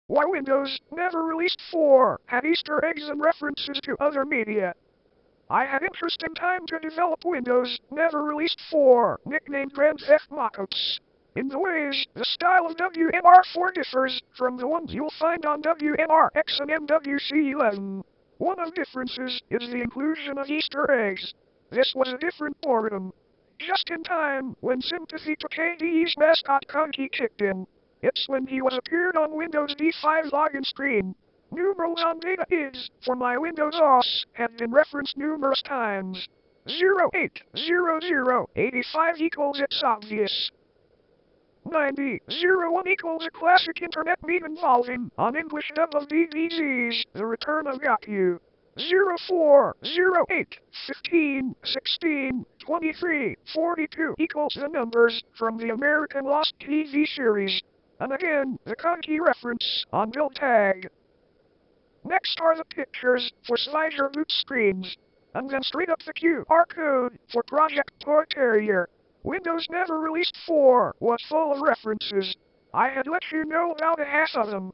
Why Windows never released 4 had Easter eggs and references to other media. I had interesting time to develop Windows never released 4, nicknamed Windows Mockups. In the ways the style of WNR4 differs from the ones you'll find on WNRX and MWC11. One of the differences is the inclusion of Easter eggs. This was a different boredom. Just in time when sympathy to KDE's mascot cringy kicked in. It's when he was appeared on Windows D5 login screen. Numerals on data is, for my Windows OS, have been referenced numerous times. 080085 equals it's obvious. 9001 equals a classic internet meme involving, on English dub of DVZs, the return of Got You. 0408 15 16 23 42 equals the numbers from the American Lost TV series. And again, the cringy reference on build tag. Next are the pictures for slider boot screens. And then straight up the QR code for Project Toy Terrier. Windows never released 4 was full of references. I had let you know about a half of them.